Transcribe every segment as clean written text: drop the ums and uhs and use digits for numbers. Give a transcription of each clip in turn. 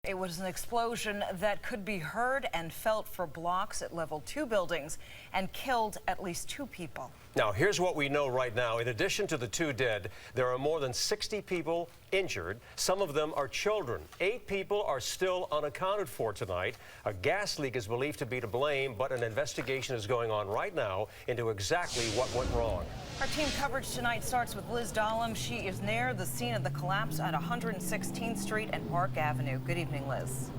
It was an explosion that could be heard and felt for blocks. It leveled 2 buildings and killed at least 2 people. Now, here's what we know right now. In addition to the 2 dead, there are more than 60 people injured. Some of them are children. 8 people are still unaccounted for tonight. A gas leak is believed to be to blame, but an investigation is going on right now into exactly what went wrong. Our team coverage tonight starts with Liz Dahlem. She is near the scene of the collapse at 116th Street and Park Avenue. Good evening, Liz.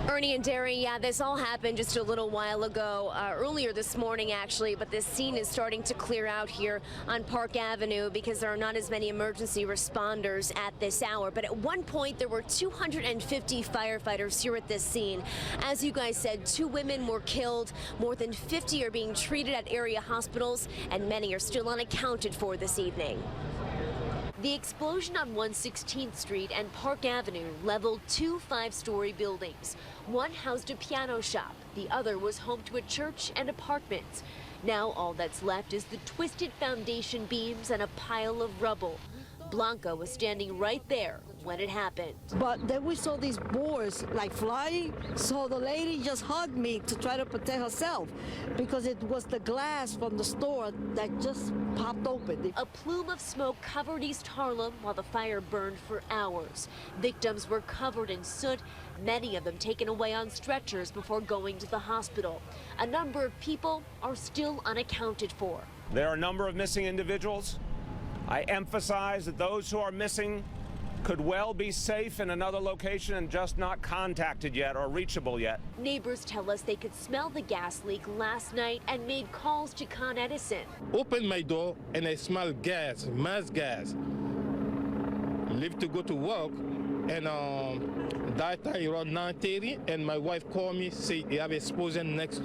Ernie and Derry, yeah, this all happened just a little while ago, earlier this morning actually, but this scene is starting to clear out here on Park Avenue because there are not as many emergency responders at this hour. But at one point there were 250 firefighters here at this scene. As you guys said, 2 women were killed, more than 50 are being treated at area hospitals, and many are still unaccounted for this evening. The explosion on 116th Street and Park Avenue leveled 2 5-story buildings. One housed a piano shop. The other was home to a church and apartments. Now all that's left is the twisted foundation beams and a pile of rubble. Blanca was standing right there when it happened. But then we saw these boards like flying, so the lady just hugged me to try to protect herself because it was the glass from the store that just popped open. A plume of smoke covered East Harlem while the fire burned for hours. Victims were covered in soot, many of them taken away on stretchers before going to the hospital. A number of people are still unaccounted for. There are a number of missing individuals. I emphasize that those who are missing could well be safe in another location and just not contacted yet or reachable yet. Neighbors tell us they could smell the gas leak last night and made calls to Con Edison. Opened my door and I smell gas, mass gas. Leave to go to work, and that time around 9:30, and my wife called me, say you have explosion next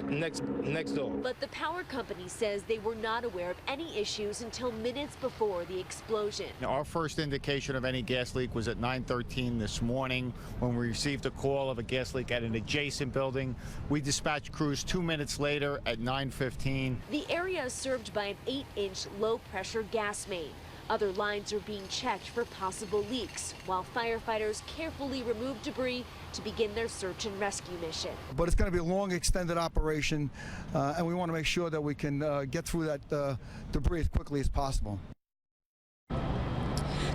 door. But the power company says they were not aware of any issues until minutes before the explosion. Our first indication of any gas leak was at 9:13 this morning when we received a call of a gas leak at an adjacent building. We dispatched crews 2 minutes later at 9:15. The area is served by an 8-inch low-pressure gas main. Other lines are being checked for possible leaks, while firefighters carefully remove debris to begin their search and rescue mission. But it's going to be a long, extended operation, and we want to make sure that we can get through that debris as quickly as possible.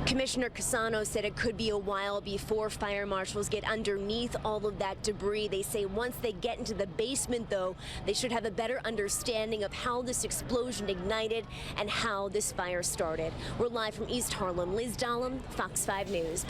Commissioner Cassano said it could be a while before fire marshals get underneath all of that debris. They say once they get into the basement, though, they should have a better understanding of how this explosion ignited and how this fire started. We're live from East Harlem. Liz Dahlem, Fox 5 News.